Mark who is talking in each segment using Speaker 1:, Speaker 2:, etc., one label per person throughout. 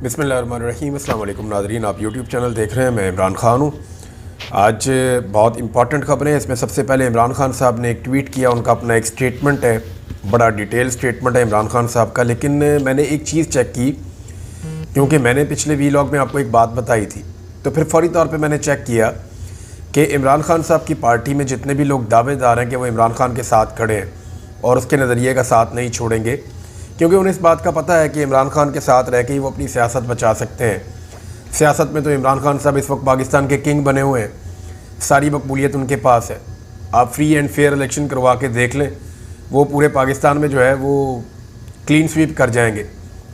Speaker 1: بسم اللہ الرحمن الرحیم۔ السلام علیکم ناظرین، آپ یوٹیوب چینل دیکھ رہے ہیں، میں عمران خان ہوں۔ آج بہت امپورٹنٹ خبریں ہیں۔ اس میں سب سے پہلے عمران خان صاحب نے ایک ٹویٹ کیا، ان کا اپنا ایک سٹیٹمنٹ ہے، بڑا ڈیٹیل سٹیٹمنٹ ہے عمران خان صاحب کا، لیکن میں نے ایک چیز چیک کی، کیونکہ میں نے پچھلے ویلاگ میں آپ کو ایک بات بتائی تھی، تو پھر فوری طور پہ میں نے چیک کیا کہ عمران خان صاحب کی پارٹی میں جتنے بھی لوگ دعوے دار ہیں کہ وہ عمران خان کے ساتھ کھڑے ہیں اور اس کے نظریے کا ساتھ نہیں چھوڑیں گے، کیونکہ انہیں اس بات کا پتہ ہے کہ عمران خان کے ساتھ رہ کے ہی وہ اپنی سیاست بچا سکتے ہیں۔ سیاست میں تو عمران خان صاحب اس وقت پاکستان کے کنگ بنے ہوئے ہیں، ساری مقبولیت ان کے پاس ہے۔ آپ فری اینڈ فیئر الیکشن کروا کے دیکھ لیں، وہ پورے پاکستان میں جو ہے وہ کلین سویپ کر جائیں گے،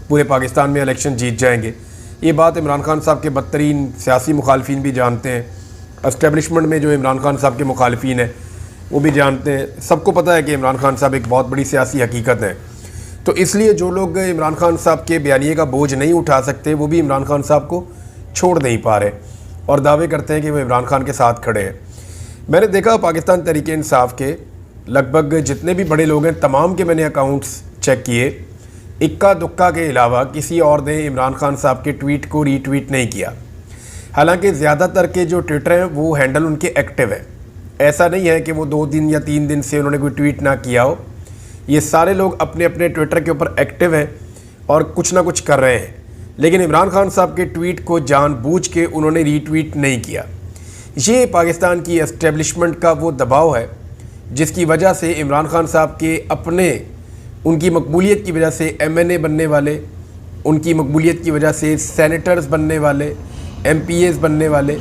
Speaker 1: پورے پاکستان میں الیکشن جیت جائیں گے۔ یہ بات عمران خان صاحب کے بدترین سیاسی مخالفین بھی جانتے ہیں، اسٹیبلشمنٹ میں جو عمران خان صاحب کے مخالفین ہیں وہ بھی جانتے ہیں، سب کو پتہ ہے کہ عمران خان صاحب ایک بہت بڑی سیاسی حقیقت ہے۔ تو اس لیے جو لوگ عمران خان صاحب کے بیانیے کا بوجھ نہیں اٹھا سکتے، وہ بھی عمران خان صاحب کو چھوڑ نہیں پا رہے اور دعوے کرتے ہیں کہ وہ عمران خان کے ساتھ کھڑے ہیں۔ میں نے دیکھا پاکستان تحریک انصاف کے لگ بھگ جتنے بھی بڑے لوگ ہیں، تمام کے میں نے اکاؤنٹس چیک کیے، اکا دکا کے علاوہ کسی اور نے عمران خان صاحب کے ٹویٹ کو ری ٹویٹ نہیں کیا۔ حالانکہ زیادہ تر کے جو ٹویٹر ہیں وہ ہینڈل ان کے ایکٹیو ہے، ایسا نہیں ہے کہ وہ 2 دن یا 3 دن سے انہوں نے کوئی ٹویٹ نہ کیا ہو۔ یہ سارے لوگ اپنے اپنے ٹویٹر کے اوپر ایکٹیو ہیں اور کچھ نہ کچھ کر رہے ہیں، لیکن عمران خان صاحب کے ٹویٹ کو جان بوجھ کے انہوں نے ری ٹویٹ نہیں کیا۔ یہ پاکستان کی اسٹیبلشمنٹ کا وہ دباؤ ہے جس کی وجہ سے عمران خان صاحب کے اپنے ان کی مقبولیت کی وجہ سے ایم این اے بننے والے، ان کی مقبولیت کی وجہ سے سینیٹرز بننے والے، ایم پی ایز بننے والے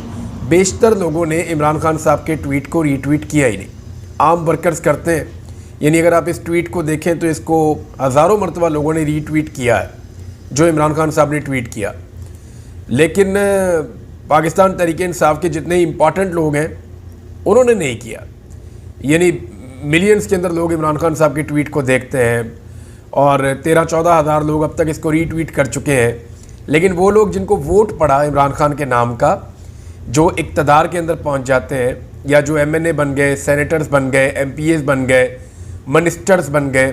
Speaker 1: بیشتر لوگوں نے عمران خان صاحب کے ٹویٹ کو ری ٹویٹ کیا ہی نہیں۔ عام ورکرز کرتے ہیں، یعنی اگر آپ اس ٹویٹ کو دیکھیں تو اس کو ہزاروں مرتبہ لوگوں نے ری ٹویٹ کیا ہے جو عمران خان صاحب نے ٹویٹ کیا، لیکن پاکستان تحریک انصاف کے جتنے امپورٹنٹ لوگ ہیں انہوں نے نہیں کیا۔ یعنی ملینز کے اندر لوگ عمران خان صاحب کے ٹویٹ کو دیکھتے ہیں اور 13-14 ہزار لوگ اب تک اس کو ری ٹویٹ کر چکے ہیں، لیکن وہ لوگ جن کو ووٹ پڑا عمران خان کے نام کا، جو اقتدار کے اندر پہنچ جاتے ہیں یا جو ایم این اے بن گئے، سینیٹرز بن گئے، ایم پی ایز بن گئے، منسٹرز بن گئے،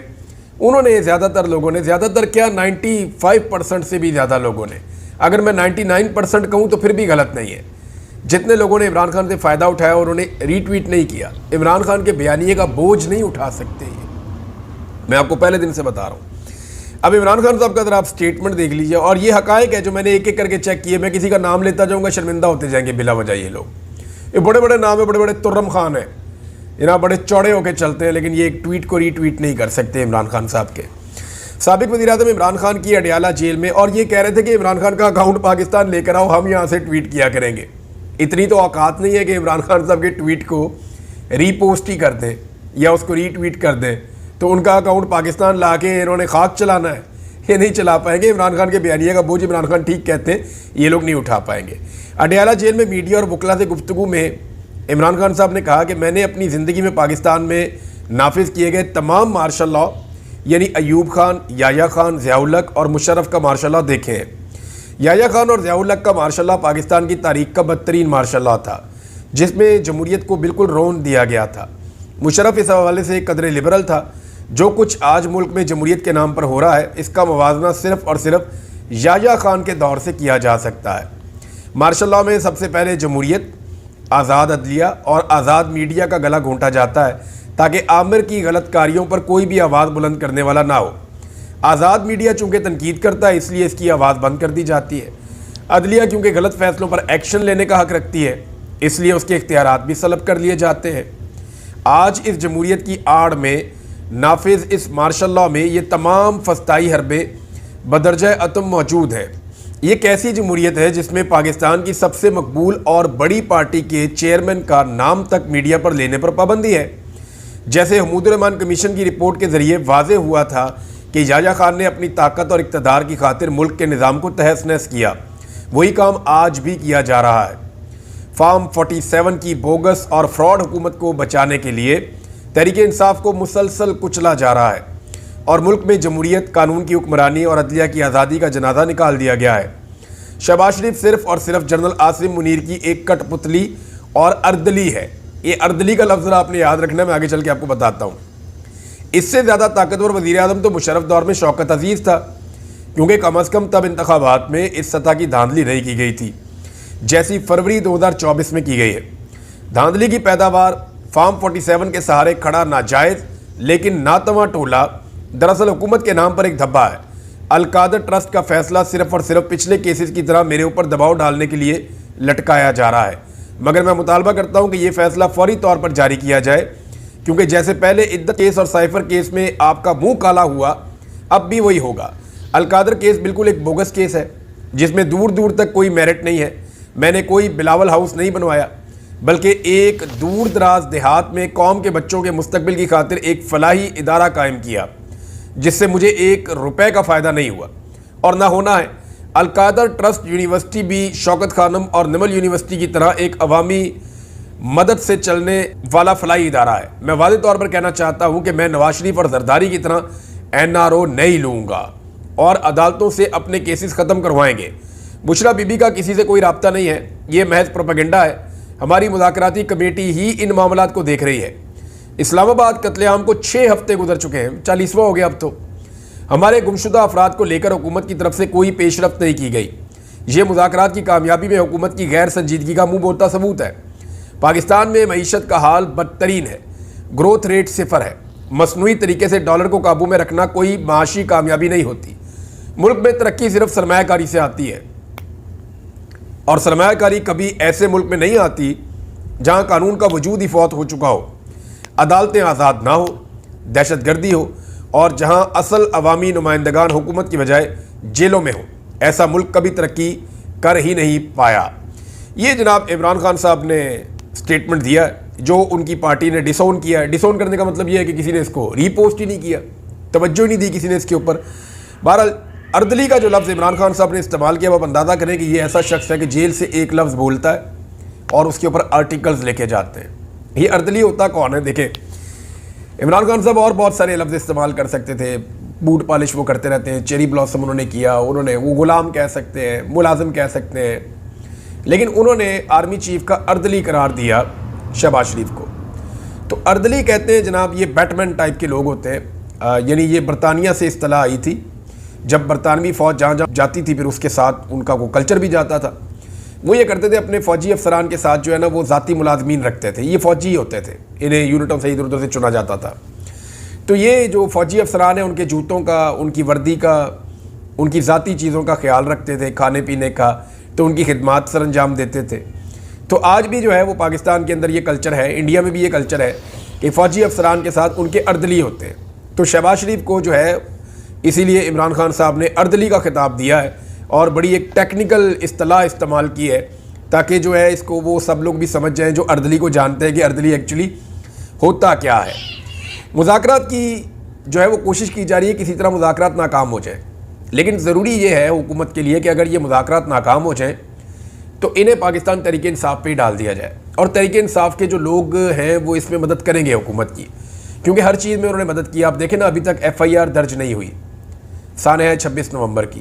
Speaker 1: انہوں نے زیادہ تر لوگوں نے، زیادہ تر کیا 95% سے بھی زیادہ لوگوں نے، اگر میں 99% کہوں تو پھر بھی غلط نہیں ہے، جتنے لوگوں نے عمران خان سے فائدہ اٹھایا اور انہوں نے ری ٹویٹ نہیں کیا، عمران خان کے بیانیے کا بوجھ نہیں اٹھا سکتے۔ میں آپ کو پہلے دن سے بتا رہا ہوں۔ اب عمران خان صاحب کا ذرا آپ سٹیٹمنٹ دیکھ لیجیے، اور یہ حقائق ہے جو میں نے ایک ایک کر کے چیک کیے، میں کسی کا نام لیتا جاؤں گا شرمندہ ہوتے جائیں گے بلا وجہ۔ یہ لوگ، یہ بڑے بڑے نام ہیں، بڑے بڑے ترم خان ہیں، جناب بڑے چوڑے ہو کے چلتے ہیں، لیکن یہ ایک ٹویٹ کو ری ٹویٹ نہیں کر سکتے عمران خان صاحب کے۔ سابق وزیر اعظم عمران خان کی اڈیالہ جیل میں، اور یہ کہہ رہے تھے کہ عمران خان کا اکاؤنٹ پاکستان لے کر آؤ، ہم یہاں سے ٹویٹ کیا کریں گے۔ اتنی تو اوقات نہیں ہے کہ عمران خان صاحب کے ٹویٹ کو ری پوسٹ ہی کر دیں یا اس کو ری ٹویٹ کر دیں تو ان کا اکاؤنٹ پاکستان لا کے انہوں نے خاک چلانا ہے، یہ نہیں چلا پائیں گے۔ عمران خان کے بیانیے کا بوجھ عمران خان ٹھیک کہتے ہیں، یہ لوگ نہیں اٹھا پائیں گے۔ اڈیالہ جیل میں میڈیا اور وکلا سے گفتگو میں عمران خان صاحب نے کہا کہ میں نے اپنی زندگی میں پاکستان میں نافذ کیے گئے تمام مارشل لاء، یعنی ایوب خان، یحییٰ خان، ضیاء الحق اور مشرف کا مارشل لاء دیکھے ہیں۔ یحییٰ خان اور ضیاء الحق کا مارشل لاء پاکستان کی تاریخ کا بدترین مارشل لاء تھا، جس میں جمہوریت کو بالکل رون دیا گیا تھا۔ مشرف اس حوالے سے قدرے لبرل تھا۔ جو کچھ آج ملک میں جمہوریت کے نام پر ہو رہا ہے، اس کا موازنہ صرف اور صرف یحییٰ خان کے دور سے کیا جا سکتا ہے۔ مارشل لاء میں سب سے پہلے جمہوریت، آزاد عدلیہ اور آزاد میڈیا کا گلا گھونٹا جاتا ہے تاکہ عامر کی غلط کاریوں پر کوئی بھی آواز بلند کرنے والا نہ ہو۔ آزاد میڈیا چونکہ تنقید کرتا ہے، اس لیے اس کی آواز بند کر دی جاتی ہے۔ عدلیہ کیونکہ غلط فیصلوں پر ایکشن لینے کا حق رکھتی ہے، اس لیے اس کے اختیارات بھی سلب کر لیے جاتے ہیں۔ آج اس جمہوریت کی آڑ میں نافذ اس مارشل لاء میں یہ تمام فسطائی حربے بدرجہ اتم موجود ہیں۔ یہ کیسی جمہوریت ہے جس میں پاکستان کی سب سے مقبول اور بڑی پارٹی کے چیئرمین کا نام تک میڈیا پر لینے پر پابندی ہے؟ جیسے حمود الرحمان کمیشن کی رپورٹ کے ذریعے واضح ہوا تھا کہ یحییٰ خان نے اپنی طاقت اور اقتدار کی خاطر ملک کے نظام کو تہس نہس کیا، وہی کام آج بھی کیا جا رہا ہے۔ فارم 47 کی بوگس اور فراڈ حکومت کو بچانے کے لیے تحریک انصاف کو مسلسل کچلا جا رہا ہے اور ملک میں جمہوریت، قانون کی حکمرانی اور عدلیہ کی آزادی کا جنازہ نکال دیا گیا ہے۔ شہباز شریف صرف اور صرف جنرل عاصم منیر کی ایک کٹ پتلی اور اردلی ہے۔ یہ اردلی کا لفظ آپ نے یاد رکھنا ہے، میں آگے چل کے آپ کو بتاتا ہوں۔ اس سے زیادہ طاقتور وزیر اعظم تو مشرف دور میں شوکت عزیز تھا۔ کیونکہ کم از کم تب انتخابات میں اس سطح کی دھاندلی نہیں کی گئی تھی جیسی فروری 2024 میں کی گئی ہے۔ دھاندلی کی پیداوار فارم 47 کے سہارے کھڑا ناجائز لیکن ناتواں ٹولہ دراصل حکومت کے نام پر ایک دھبا ہے۔ القادر ٹرسٹ کا فیصلہ صرف اور صرف پچھلے کیسز کی طرح میرے اوپر دباؤ ڈالنے کے لیے لٹکایا جا رہا ہے، مگر میں مطالبہ کرتا ہوں کہ یہ فیصلہ فوری طور پر جاری کیا جائے، کیونکہ جیسے پہلے عدت کیس اور سائفر کیس میں آپ کا منہ کالا ہوا، اب بھی وہی ہوگا۔ القادر کیس بالکل ایک بوگس کیس ہے جس میں دور دور تک کوئی میرٹ نہیں ہے۔ میں نے کوئی بلاول ہاؤس نہیں بنوایا، بلکہ ایک دور دراز دیہات میں قوم کے بچوں کے مستقبل کی خاطر ایک فلاحی ادارہ قائم کیا جس سے مجھے 1 روپے کا فائدہ نہیں ہوا اور نہ ہونا ہے۔ القادر ٹرسٹ یونیورسٹی بھی شوکت خانم اور نمل یونیورسٹی کی طرح ایک عوامی مدد سے چلنے والا فلاحی ادارہ ہے۔ میں واضح طور پر کہنا چاہتا ہوں کہ میں نواز شریف اور زرداری کی طرح NRO نہیں لوں گا اور عدالتوں سے اپنے کیسز ختم کروائیں گے۔ بشرا بی بی کا کسی سے کوئی رابطہ نہیں ہے، یہ محض پروپیگنڈا ہے۔ ہماری مذاکراتی کمیٹی ہی ان معاملات کو دیکھ رہی ہے۔ اسلام آباد قتل عام کو 6 ہفتے گزر چکے ہیں، 40واں ہو گیا اب تو۔ ہمارے گمشدہ افراد کو لے کر حکومت کی طرف سے کوئی پیش رفت نہیں کی گئی۔ یہ مذاکرات کی کامیابی میں حکومت کی غیر سنجیدگی کا منہ بولتا ثبوت ہے۔ پاکستان میں معیشت کا حال بدترین ہے، گروتھ ریٹ 0 ہے۔ مصنوعی طریقے سے ڈالر کو قابو میں رکھنا کوئی معاشی کامیابی نہیں ہوتی۔ ملک میں ترقی صرف سرمایہ کاری سے آتی ہے، اور سرمایہ کاری کبھی ایسے ملک میں نہیں آتی جہاں قانون کا وجود ہی فوت ہو چکا ہو، عدالتیں آزاد نہ ہو، دہشت گردی ہو، اور جہاں اصل عوامی نمائندگان حکومت کی بجائے جیلوں میں ہوں۔ ایسا ملک کبھی ترقی کر ہی نہیں پایا۔ یہ جناب عمران خان صاحب نے سٹیٹمنٹ دیا جو ان کی پارٹی نے ڈسون کیا ہے۔ ڈسون کرنے کا مطلب یہ ہے کہ کسی نے اس کو ری پوسٹ ہی نہیں کیا، توجہ ہی نہیں دی کسی نے اس کے اوپر۔ بہرحال اردلی کا جو لفظ عمران خان صاحب نے استعمال کیا، وہ آپ اندازہ کریں کہ یہ ایسا شخص ہے کہ جیل سے ایک لفظ بولتا ہے اور اس کے اوپر آرٹیکلز لکھے جاتے ہیں۔ یہ اردلی ہوتا کون ہے؟ دیکھیں، عمران خان صاحب اور بہت سارے لفظ استعمال کر سکتے تھے، بوٹ پالش وہ کرتے رہتے ہیں، چیری بلاسم انہوں نے کیا، انہوں نے وہ غلام کہہ سکتے ہیں، ملازم کہہ سکتے ہیں، لیکن انہوں نے آرمی چیف کا اردلی قرار دیا شہباز شریف کو۔ تو اردلی کہتے ہیں جناب، یہ بیٹمین ٹائپ کے لوگ ہوتے ہیں، یعنی یہ برطانیہ سے اصطلاح آئی تھی جب برطانوی فوج جہاں جہاں جاتی تھی پھر اس کے ساتھ ان کا وہ کلچر بھی جاتا تھا۔ وہ یہ کرتے تھے اپنے فوجی افسران کے ساتھ جو ہے نا وہ ذاتی ملازمین رکھتے تھے، یہ فوجی ہی ہوتے تھے، انہیں یونٹوں سے ادھر ادھر سے چنا جاتا تھا۔ تو یہ جو فوجی افسران ہیں ان کے جوتوں کا، ان کی وردی کا، ان کی ذاتی چیزوں کا خیال رکھتے تھے، کھانے پینے کا، تو ان کی خدمات سر انجام دیتے تھے۔ تو آج بھی جو ہے وہ پاکستان کے اندر یہ کلچر ہے، انڈیا میں بھی یہ کلچر ہے کہ فوجی افسران کے ساتھ ان کے اردلی ہوتے ہیں۔ تو شہباز شریف کو جو ہے اسی لیے عمران خان صاحب نے اردلی کا خطاب دیا ہے اور بڑی ایک ٹیکنیکل اصطلاح استعمال کی ہے تاکہ جو ہے اس کو وہ سب لوگ بھی سمجھ جائیں جو اردلی کو جانتے ہیں کہ اردلی ایکچولی ہوتا کیا ہے۔ مذاکرات کی جو ہے وہ کوشش کی جا رہی ہے کسی طرح مذاکرات ناکام ہو جائے، لیکن ضروری یہ ہے حکومت کے لیے کہ اگر یہ مذاکرات ناکام ہو جائیں تو انہیں پاکستان تحریک انصاف پہ ہی ڈال دیا جائے، اور تحریک انصاف کے جو لوگ ہیں وہ اس میں مدد کریں گے حکومت کی، کیونکہ ہر چیز میں انہوں نے مدد کی۔ آپ دیکھیں نا، ابھی تک FIR درج نہیں ہوئی، سانحہ ہے 26 نومبر کی،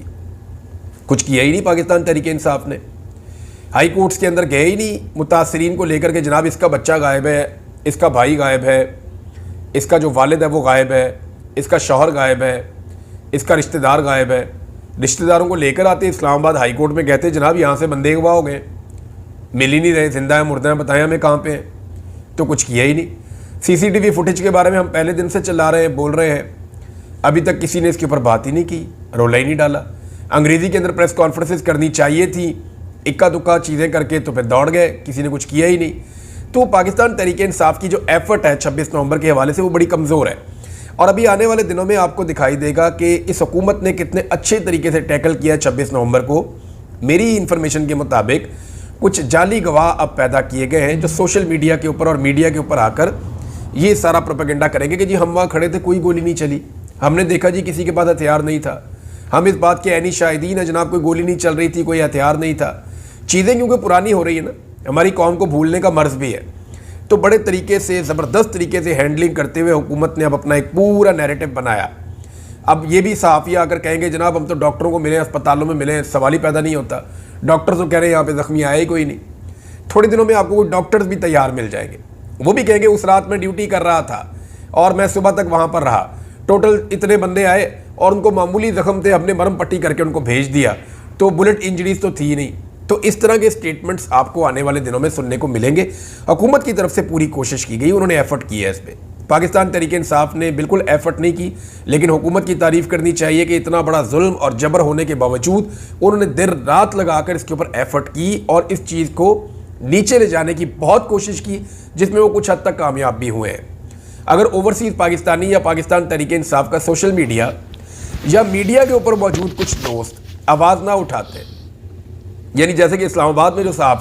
Speaker 1: کچھ کیا ہی نہیں پاکستان تحریک انصاف نے۔ ہائی کورٹس کے اندر گئے ہی نہیں متاثرین کو لے کر کے جناب اس کا بچہ غائب ہے، اس کا بھائی غائب ہے، اس کا جو والد ہے وہ غائب ہے، اس کا شوہر غائب ہے، اس کا رشتہ دار غائب ہے۔ رشتہ داروں کو لے کر آتے اسلام آباد ہائی کورٹ میں، کہتے جناب یہاں سے بندے اغوا ہو گئے، مل ہی نہیں رہے، زندہ ہیں مردہ ہیں، بتائیں ہمیں کہاں پہ ہیں۔ تو کچھ کیا ہی نہیں۔ CCTV فوٹیج کے بارے میں ہم پہلے دن سے چلا رہے ہیں، بول رہے ہیں، ابھی تک کسی نے اس کے اوپر بات ہی نہیں کی، رولا ہی نہیں ڈالا۔ انگریزی کے اندر پریس کانفرنسز کرنی چاہیے تھی، اکا دکا چیزیں کر کے تو پھر دوڑ گئے، کسی نے کچھ کیا ہی نہیں۔ تو پاکستان تحریک انصاف کی جو ایفرٹ ہے 26 نومبر کے حوالے سے وہ بڑی کمزور ہے، اور ابھی آنے والے دنوں میں آپ کو دکھائی دے گا کہ اس حکومت نے کتنے اچھے طریقے سے ٹیکل کیا 26 نومبر کو۔ میری انفارمیشن کے مطابق کچھ جعلی گواہ اب پیدا کیے گئے ہیں جو سوشل میڈیا کے اوپر اور میڈیا کے اوپر آ کر یہ سارا پروپیگنڈا کریں گے کہ جی ہم وہاں کھڑے تھے، کوئی گولی نہیں چلی، ہم نے دیکھا جی کسی کے پاس ہتھیار نہیں تھا، ہم اس بات کے عینی شاہدین ہیں جناب، کوئی گولی نہیں چل رہی تھی، کوئی ہتھیار نہیں تھا۔ چیزیں کیونکہ پرانی ہو رہی ہیں نا، ہماری قوم کو بھولنے کا مرض بھی ہے، تو بڑے طریقے سے زبردست طریقے سے ہینڈلنگ کرتے ہوئے حکومت نے اب اپنا ایک پورا نیریٹو بنایا۔ اب یہ بھی صحافی آ کر کہیں گے جناب ہم تو ڈاکٹروں کو ملے، اسپتالوں میں ملے، سوال ہی پیدا نہیں ہوتا، ڈاکٹر تو کہہ رہے ہیں یہاں پہ زخمی آیا ہی کوئی نہیں۔ تھوڑے دنوں میں آپ کو ڈاکٹرز بھی تیار مل جائیں گے، وہ بھی کہیں گے اس رات میں ڈیوٹی کر رہا تھا اور میں صبح تک وہاں پر رہا، ٹوٹل اتنے بندے آئے اور ان کو معمولی زخم تھے، ہم نے مرہم پٹی کر کے ان کو بھیج دیا، تو بلٹ انجریز تو تھی نہیں. تو اس طرح کے سٹیٹمنٹس آپ کو آنے والے دنوں میں سننے کو ملیں گے. حکومت کی طرف سے پوری کوشش کی گئی، انہوں نے ایفرٹ کیا ہے اس پہ. پاکستان تحریک انصاف نے بالکل ایفرٹ نہیں کی، لیکن حکومت کی تعریف کرنی چاہیے کہ اتنا بڑا ظلم اور جبر ہونے کے باوجود انہوں نے دیر رات لگا کر اس کے اوپر ایفرٹ کی اور اس چیز کو نیچے لے جانے کی بہت کوشش کی، جس میں وہ کچھ حد تک کامیاب بھی ہوئے ہیں. اگر اوورسیز پاکستانی یا پاکستان تحریک انصاف کا سوشل میڈیا یا میڈیا کے اوپر موجود کچھ دوست آواز نہ اٹھاتے، یعنی جیسے کہ اسلام آباد میں جو صحافی